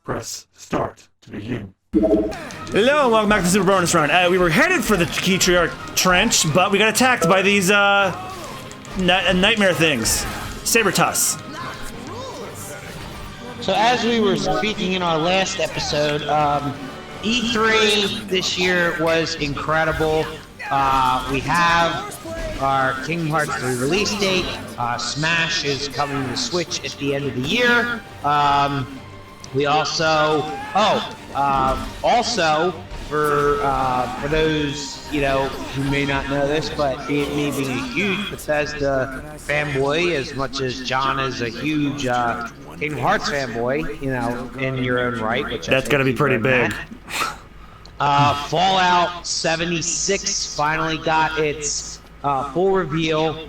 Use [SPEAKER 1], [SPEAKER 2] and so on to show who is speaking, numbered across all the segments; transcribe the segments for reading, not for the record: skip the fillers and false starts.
[SPEAKER 1] Press start to begin.
[SPEAKER 2] Hello and welcome back to Super Bonus Run. We were headed for the Ketriarch Trench, but we got attacked by these nightmare things. Saber-tuss.
[SPEAKER 3] So as we were speaking in our last episode, E3 this year was incredible. We have our Kingdom Hearts 3 release date. Smash is coming to Switch at the end of the year. We also, for those, you know, who may not know this, but me being a huge Bethesda fanboy, as much as John is a huge Kingdom Hearts fanboy, you know, in your own right. Which
[SPEAKER 2] that's gonna be pretty big.
[SPEAKER 3] Fallout 76 finally got its full reveal.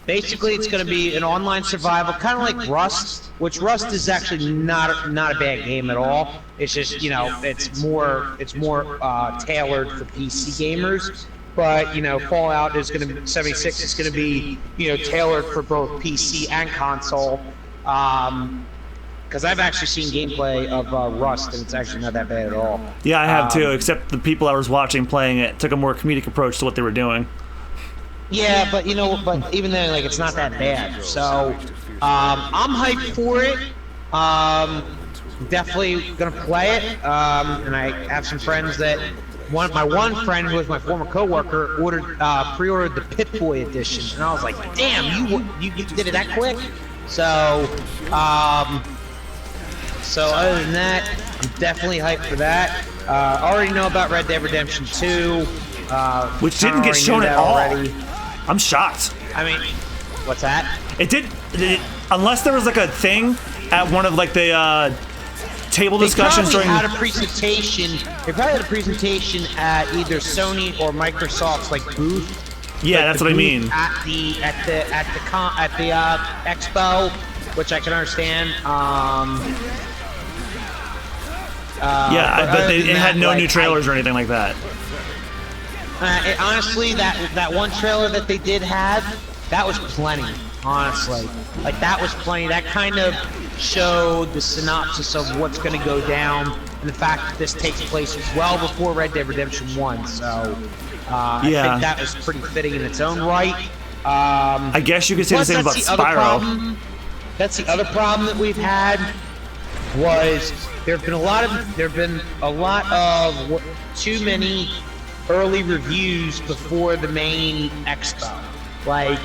[SPEAKER 3] Basically, it's going to be an online survival, kind of like Rust, which Rust is actually not a bad game at all. It's just, you know, it's more tailored for PC gamers. But, you know, Fallout is going to be 76 is going to be, you know, tailored for both PC and console. Because I've actually seen gameplay of Rust, and it's actually not that bad at all.
[SPEAKER 2] Yeah, I have too, except the people I was watching playing it took a more comedic approach to what they were doing.
[SPEAKER 3] Yeah, but you know, but even then, like, it's not that bad. So, I'm hyped for it. Definitely gonna play it. And I have some friends that my one friend who was my former coworker pre-ordered the Pip-Boy edition, and I was like, damn, you did it that quick. So, so other than that, I'm definitely hyped for that. Already know about Red Dead Redemption 2.
[SPEAKER 2] Which didn't get shown at all. Already. I'm shocked.
[SPEAKER 3] I mean, what's that?
[SPEAKER 2] It did, unless there was like a thing at one of like the table discussions during.
[SPEAKER 3] They probably had a presentation at either Sony or Microsoft's like booth.
[SPEAKER 2] Yeah,
[SPEAKER 3] like
[SPEAKER 2] that's what I mean.
[SPEAKER 3] At the expo, which I can understand.
[SPEAKER 2] Yeah, but it had no new trailers or anything like that.
[SPEAKER 3] Honestly, that one trailer that they did have, that was plenty, honestly. Like, that was plenty. That kind of showed the synopsis of what's going to go down, and the fact that this takes place well before Red Dead Redemption 1, so I think that was pretty fitting in its own right.
[SPEAKER 2] I guess you could say the same about Spyro.
[SPEAKER 3] That's the other problem that we've had, was there have been a lot of too many early reviews before the main expo. Like,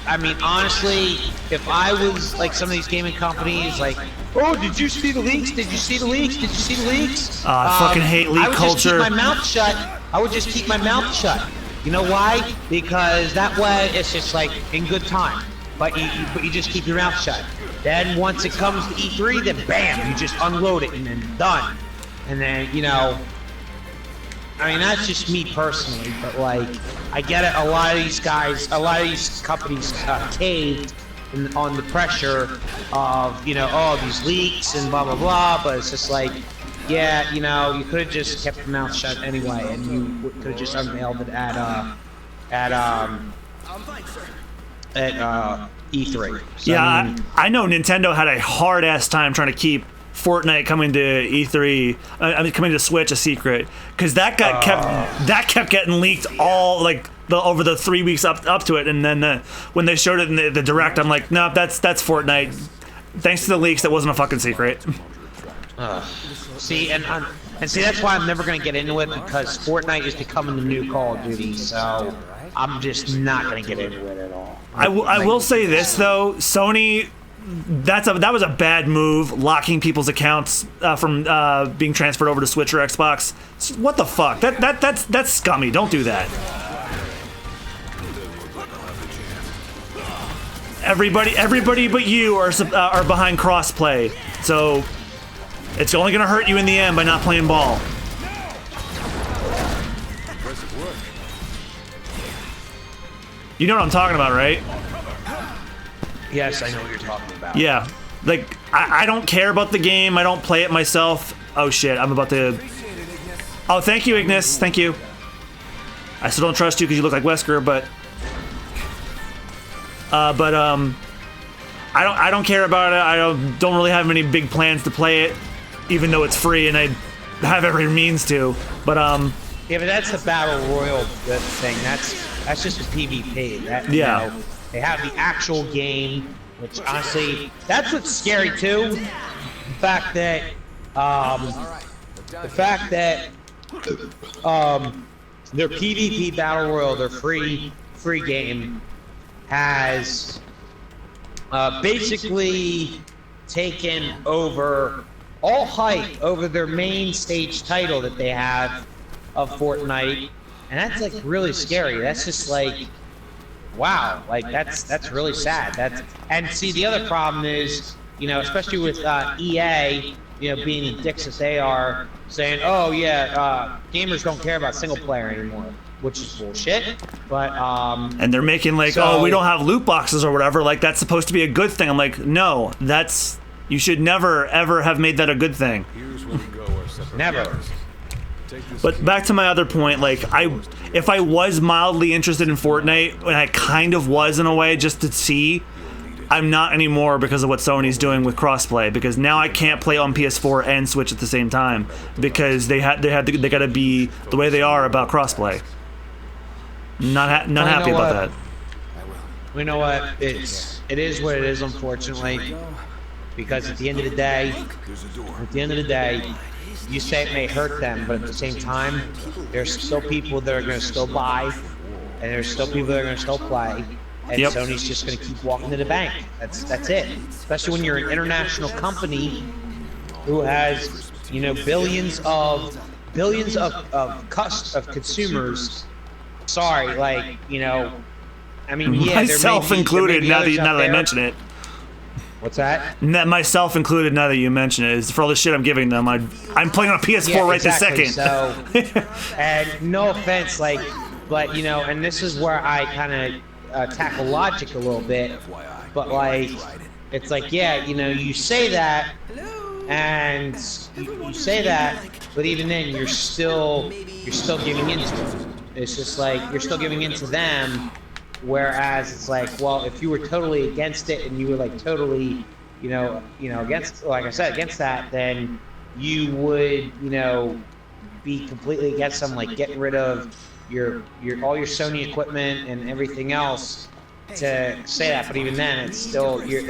[SPEAKER 3] I mean, honestly, if I was like some of these gaming companies, like, oh, did you see the leaks? Did you see the leaks? Did you see the leaks?
[SPEAKER 2] I fucking hate leak culture.
[SPEAKER 3] I would just keep my mouth shut. I would just keep my mouth shut. You know why? Because that way it's just like in good time. But you just keep your mouth shut. Then once it comes to E3, then bam, you just unload it and then done. And then, you know, I mean, that's just me personally, but like, I get it. A lot of these companies caved on the pressure of, you know, oh, these leaks and blah blah blah. But it's just like, yeah, you know, you could have just kept your mouth shut anyway, and you could have just unveiled it at E3. So,
[SPEAKER 2] yeah, I know Nintendo had a hard ass time trying to keep Fortnite coming to E3, coming to Switch a secret, because that kept getting leaked all like over the 3 weeks up to it, and then when they showed it in the direct, I'm like, no, that's Fortnite. Thanks to the leaks, that wasn't a fucking secret.
[SPEAKER 3] See, and see, that's why I'm never gonna get into it, because Fortnite is becoming the new Call of Duty, so I'm just not gonna get into it at all.
[SPEAKER 2] I will say this though, Sony. That was a bad move, locking people's accounts from being transferred over to Switch or Xbox. What the fuck? That's scummy. Don't do that. Everybody but you are behind crossplay, so it's only gonna hurt you in the end by not playing ball. You know what I'm talking about, right?
[SPEAKER 3] Yes, I know what you're talking about.
[SPEAKER 2] Yeah, like, I don't care about the game. I don't play it myself. Oh shit, I'm about to... Oh, thank you, Ignis. Thank you. I still don't trust you because you look like Wesker, but I don't care about it. I don't really have any big plans to play it, even though it's free and I have every means to. But
[SPEAKER 3] Yeah, but that's the battle royal thing. That's just a PvP. That,
[SPEAKER 2] yeah.
[SPEAKER 3] You know, they have the actual game, which honestly, that's what's scary too. The fact that their PvP battle royal, their free game, has basically taken over all hype over their main stage title that they have of Fortnite, and that's like really scary. That's just like, wow, like that's really sad. And see, the other problem is, you know, especially with EA, you know, being the dicks that they are, saying, oh yeah, gamers don't care about single player anymore, which is bullshit. But
[SPEAKER 2] and they're making like, oh, we don't have loot boxes or whatever, like that's supposed to be a good thing. I'm like, no, that's, you should never ever have made that a good thing.
[SPEAKER 3] Never.
[SPEAKER 2] But back to my other point, like if I was mildly interested in Fortnite, and I kind of was in a way just to see, I'm not anymore because of what Sony's doing with crossplay. Because now I can't play on PS4 and Switch at the same time because they got to be the way they are about crossplay. Not happy about that.
[SPEAKER 3] We know what it is what it is, unfortunately. Because at the end of the day, you say it may hurt them, but at the same time, there's still people that are going to still buy, and there's still people that are going to still play, and
[SPEAKER 2] Yep.
[SPEAKER 3] Sony's just going to keep walking to the bank. That's it. Especially when you're an international company who has, you know, billions of consumers. Sorry, like, you know, I mean, yeah,
[SPEAKER 2] Myself included. Now that I mention it.
[SPEAKER 3] What's that?
[SPEAKER 2] Myself included. Now that you mention it, is for all the shit I'm giving them. I'm playing on a PS4
[SPEAKER 3] exactly.
[SPEAKER 2] this second.
[SPEAKER 3] So, and no offense, like, but you know, and this is where I kind of tackle logic a little bit. But like, it's like, yeah, you know, you say that, and you say that, but even then, you're still giving into it. It's just like you're still giving into them. Whereas it's like, well, if you were totally against it and you were like totally, you know, against, like I said, against that, then you would, you know, be completely against them, like getting rid of your all your Sony equipment and everything else to say that. But even then, it's still you're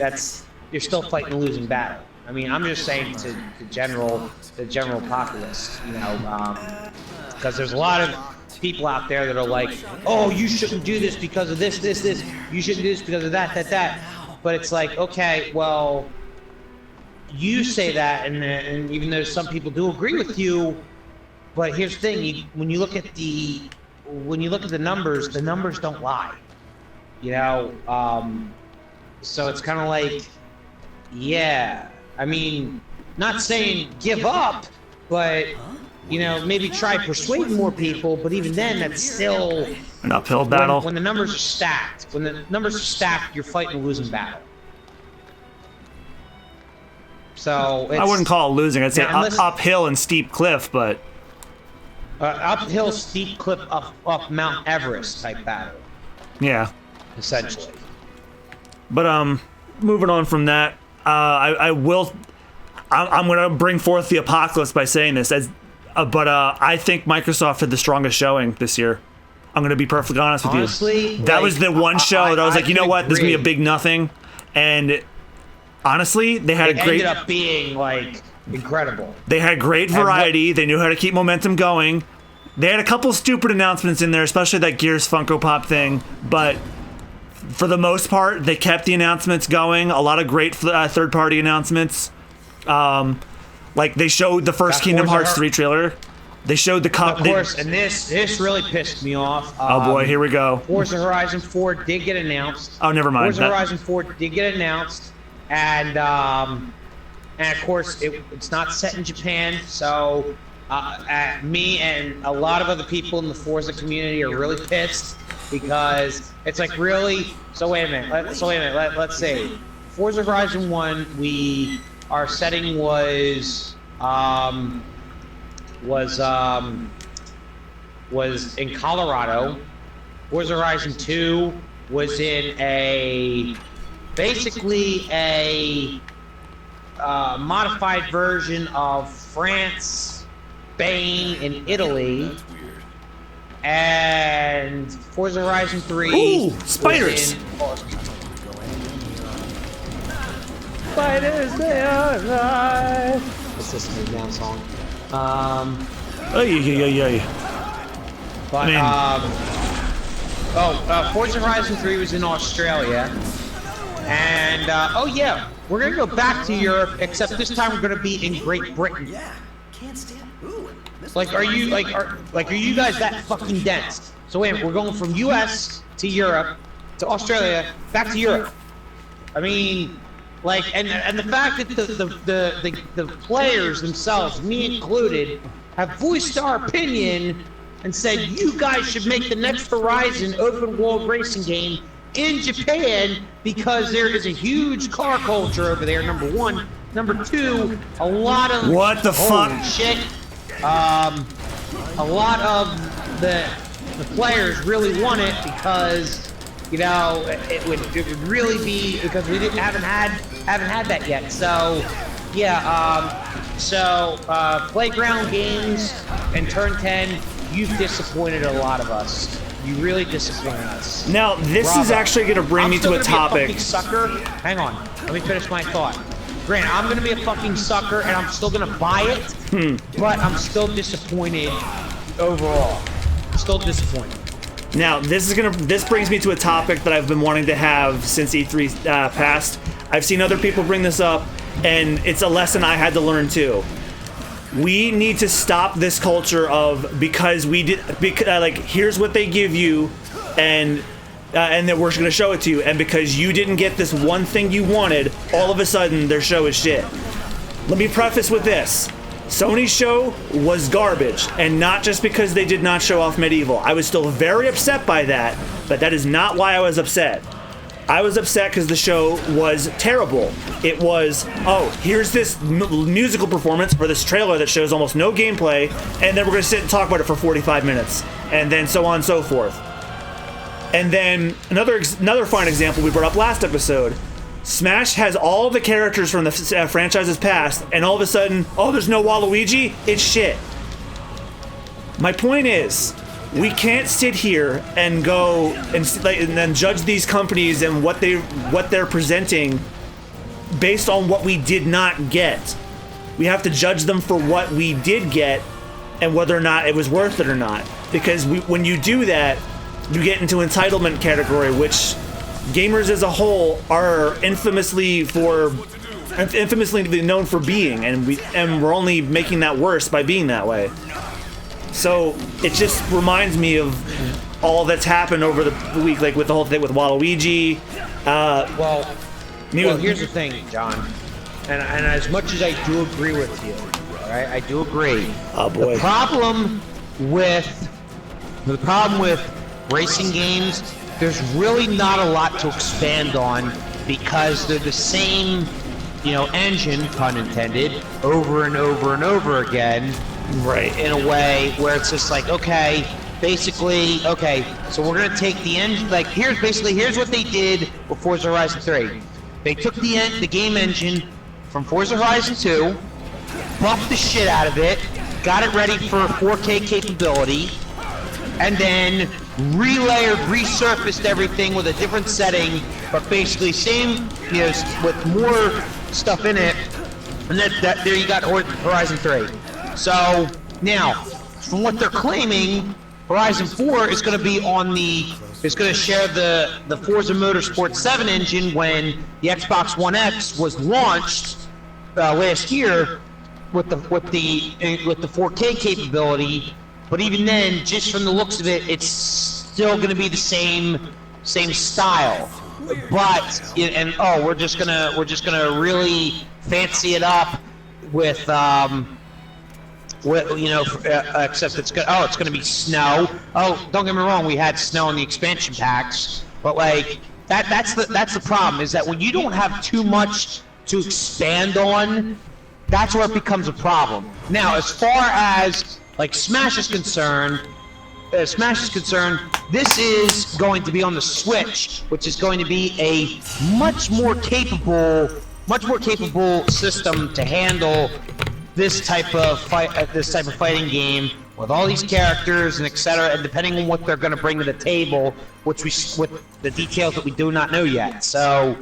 [SPEAKER 3] still fighting a losing battle. I mean, I'm just saying to the general populace, you know, because there's a lot of people out there that are like, oh, you shouldn't do this because of this, you shouldn't do this because of that. But it's like, okay, well, you say that, and even though some people do agree with you, but here's the thing: when you look at the numbers, the numbers don't lie. You know, so it's kind of like, yeah, I mean, not saying give up, but you know, maybe try persuading more people, but even then, that's still
[SPEAKER 2] an uphill battle.
[SPEAKER 3] When the numbers are stacked, you're fighting a losing battle. So
[SPEAKER 2] I wouldn't call it losing. I'd say uphill and steep cliff, but
[SPEAKER 3] uphill, steep cliff up Mount Everest type battle.
[SPEAKER 2] Yeah,
[SPEAKER 3] essentially.
[SPEAKER 2] But moving on from that, I'm gonna bring forth the apocalypse by saying this but I think Microsoft had the strongest showing this year. I'm going to be perfectly honest with you. That was the one show that I was like, you know what, this is going to be a big nothing. And honestly, they had ended
[SPEAKER 3] up being like incredible.
[SPEAKER 2] They had great variety. They knew how to keep momentum going. They had a couple stupid announcements in there, especially that Gears Funko Pop thing. But for the most part, they kept the announcements going. A lot of great third-party announcements. Like they showed the first Kingdom Hearts 3 trailer. They showed the
[SPEAKER 3] Of course, and this really pissed me off.
[SPEAKER 2] Oh boy, here we go.
[SPEAKER 3] Forza Horizon 4 did get announced.
[SPEAKER 2] Oh, never mind.
[SPEAKER 3] Forza Horizon 4 did get announced, and of course it's not set in Japan. So me and a lot of other people in the Forza community are really pissed because it's like really. So wait a minute. Let's see. Forza Horizon 1, our setting was in Colorado. Forza Horizon 2 was in basically a modified version of France, Spain, and Italy. And Forza Horizon 3.
[SPEAKER 2] Ooh, spiders!
[SPEAKER 3] Spiders, they are alive. What's this new down song? But, Forza Horizon 3 was in Australia. And, oh yeah, we're gonna go back to Europe, except this time we're gonna be in Great Britain.
[SPEAKER 4] Yeah, can't stand. Ooh.
[SPEAKER 3] Like, are you guys that fucking dense? So wait, we're going from US to Europe, to Australia, back to Europe. I mean, like, and the fact that the players themselves, me included, have voiced our opinion and said you guys should make the next Horizon open world racing game in Japan because there is a huge car culture over there, number one. Number two, a lot of
[SPEAKER 2] what the fuck
[SPEAKER 3] shit. A lot of the players really want it because, you know, it would really be because we haven't had that yet. So yeah, Playground Games and Turn 10, you've disappointed a lot of us. You really disappointed us.
[SPEAKER 2] Now this
[SPEAKER 3] Bravo.
[SPEAKER 2] is actually going to bring me to a topic.
[SPEAKER 3] Be a sucker. Hang on, let me finish my thought. Granted, I'm gonna be a fucking sucker, and I'm still gonna buy it, but I'm still disappointed overall. Still disappointed.
[SPEAKER 2] Now this brings me to a topic that I've been wanting to have since E3 passed. I've seen other people bring this up, and it's a lesson I had to learn too. We need to stop this culture of because here's what they give you, and then we're going to show it to you, and because you didn't get this one thing you wanted, all of a sudden their show is shit. Let me preface with this. Sony's show was garbage, and not just because they did not show off Medieval. I was still very upset by that, but that is not why I was upset. I was upset because the show was terrible. It was, oh, here's this musical performance for this trailer that shows almost no gameplay, and then we're going to sit and talk about it for 45 minutes, and then so on and so forth. And then another fine example we brought up last episode. Smash has all the characters from the franchise's past, and all of a sudden, oh, there's no Waluigi? It's shit. My point is, we can't sit here and go and then judge these companies and what they're presenting based on what we did not get. We have to judge them for what we did get and whether or not it was worth it or not. Because when you do that, you get into entitlement category, which gamers as a whole are infamously known for being, and we're only making that worse by being that way. So it just reminds me of all that's happened over the week, like with the whole thing with Waluigi.
[SPEAKER 3] Well, here's the thing, John, and as much as I do agree with you, all right, I do agree.
[SPEAKER 2] Oh boy.
[SPEAKER 3] The problem with racing games, there's really not a lot to expand on because they're the same, engine, pun intended, over and over and over again.
[SPEAKER 2] Right.
[SPEAKER 3] In a way where it's just like, okay, basically, okay, so we're gonna take the engine, like here's what they did with Forza Horizon 3. They took the game engine from Forza Horizon 2, buffed the shit out of it, got it ready for 4K capability, and then resurfaced everything with a different setting, but basically same, with more stuff in it, and that there you got Horizon 3. So now, from what they're claiming, Horizon 4 is going to be is going to share the Forza Motorsport 7 engine when the Xbox One X was launched last year with the 4K capability. But even then, just from the looks of it, it's still going to be the same style. But we're just gonna really fancy it up with except it's gonna be snow. Oh, don't get me wrong, we had snow in the expansion packs, but like that's the problem, is that when you don't have too much to expand on, that's where it becomes a problem. Now, as far as like Smash is concerned, Smash is concerned, this is going to be on the Switch, which is going to be a much more capable system to handle this type of fighting game with all these characters and etc. And depending on what they're going to bring to the table, with the details that we do not know yet. So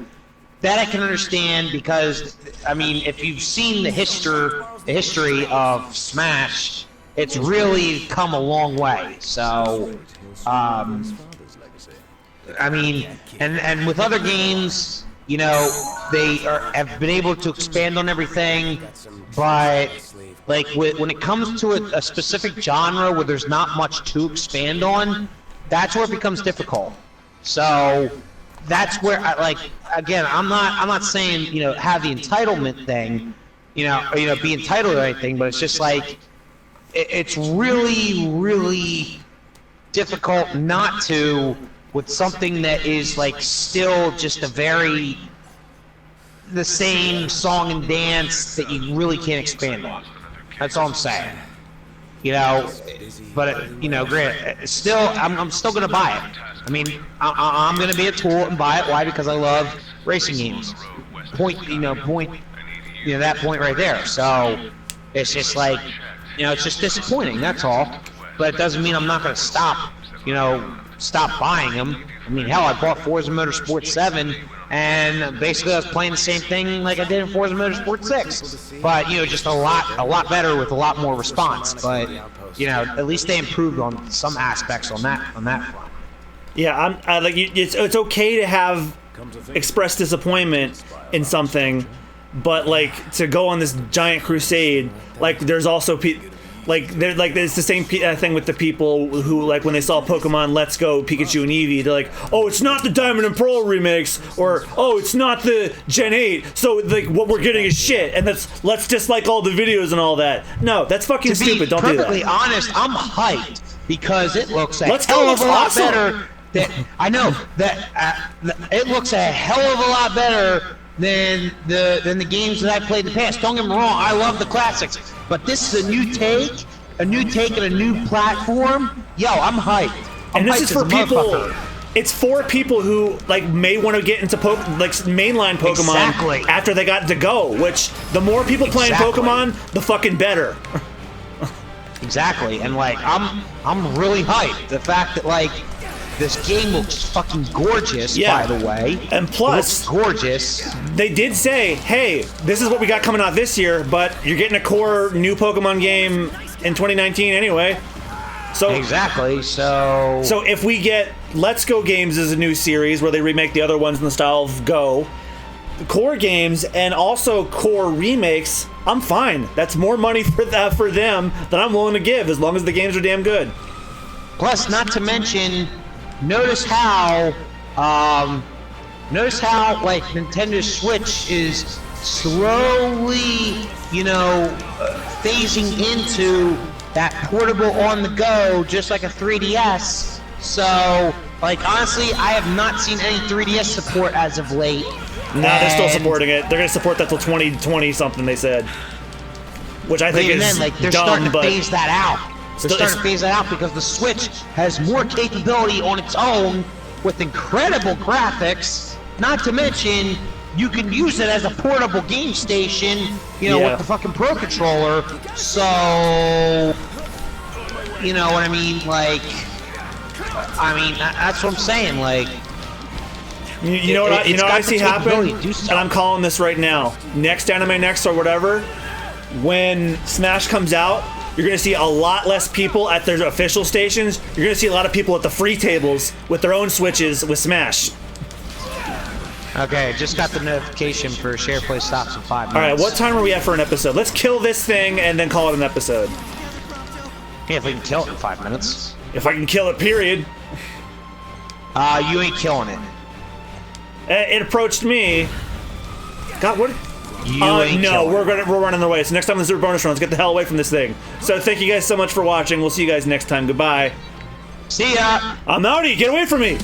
[SPEAKER 3] that I can understand because, I mean, if you've seen the history of Smash, it's really come a long way. So, I mean, and with other games, you know, have been able to expand on everything, but like when it comes to a specific genre where there's not much to expand on, that's where it becomes difficult. So that's where again, I'm not saying, you know, have the entitlement thing, you know, be entitled or anything, but it's just like it's really difficult not to, with something that is like still just the same song and dance that you really can't expand on. That's all I'm saying. You know, but you know, granted, still, I'm still gonna buy it. I mean, I'm gonna be a tool and buy it. Why? Because I love racing games. That point right there. So it's just like, you know, it's just disappointing. That's all. But it doesn't mean I'm not gonna stop buying them. I mean, hell, I bought Forza Motorsport 7, and basically I was playing the same thing like I did in Forza Motorsport 6. But, you know, just a lot better with a lot more response. But, you know, at least they improved on some aspects on that front.
[SPEAKER 2] Yeah, it's okay to have expressed disappointment in something, but like to go on this giant crusade, like there's also it's the same thing with the people who, like, when they saw Pokemon Let's Go Pikachu and Eevee, they're like, oh, it's not the Diamond and Pearl remakes, or oh, it's not the Gen 8, so like what we're getting is shit, and let's dislike all the videos and all that. No, that's fucking stupid. Don't do that. To be perfectly
[SPEAKER 3] honest, I'm hyped because it looks a hell of a lot better. I know that it looks a hell of a lot better than the games that I played in the past. Don't get me wrong, I love the classics, but this is a new take and a new platform. Yo, I'm hyped.
[SPEAKER 2] And this is for people. It's for people who like may want to get into mainline Pokemon after they got to Go. Which the more people playing Pokemon, the fucking better.
[SPEAKER 3] Exactly, and like I'm really hyped. The fact that like this game looks fucking gorgeous, by the way.
[SPEAKER 2] And plus,
[SPEAKER 3] it looks gorgeous.
[SPEAKER 2] They did say, hey, this is what we got coming out this year, but you're getting a core new Pokemon game in 2019 anyway. So
[SPEAKER 3] exactly. So
[SPEAKER 2] if we get Let's Go games as a new series where they remake the other ones in the style of Go, core games and also core remakes, I'm fine. That's more money for them than I'm willing to give, as long as the games are damn good.
[SPEAKER 3] Plus, not to mention, notice how like Nintendo Switch is slowly, you know, phasing into that portable on the go, just like a 3DS. So, like, honestly, I have not seen any 3DS support as of late.
[SPEAKER 2] No, they're still supporting it. They're gonna support that till 2020 something, they said. Which I think is
[SPEAKER 3] they're
[SPEAKER 2] dumb,
[SPEAKER 3] starting to
[SPEAKER 2] but
[SPEAKER 3] phase that out. They're starting to phase that out because the Switch has more capability on its own with incredible graphics. Not to mention, you can use it as a portable game station, you know, with the fucking Pro Controller. So, you know what I mean? Like, that's what I'm saying. Like,
[SPEAKER 2] you know what I see happen, and I'm calling this right now. Next Anime Next or whatever, when Smash comes out, you're going to see a lot less people at their official stations. You're going to see a lot of people at the free tables with their own Switches with Smash.
[SPEAKER 3] Okay, just got the notification for SharePlay stops in 5 minutes.
[SPEAKER 2] Alright, what time are we at for an episode? Let's kill this thing and then call it an episode.
[SPEAKER 3] Yeah, if we can kill it in 5 minutes.
[SPEAKER 2] If I can kill it, period.
[SPEAKER 3] You ain't killing it.
[SPEAKER 2] It approached me. God, what? No, we're running the way. So next time on the Super Bonus Run, let's get the hell away from this thing. So thank you guys so much for watching. We'll see you guys next time. Goodbye.
[SPEAKER 3] See ya.
[SPEAKER 2] I'm outie. Get away from me.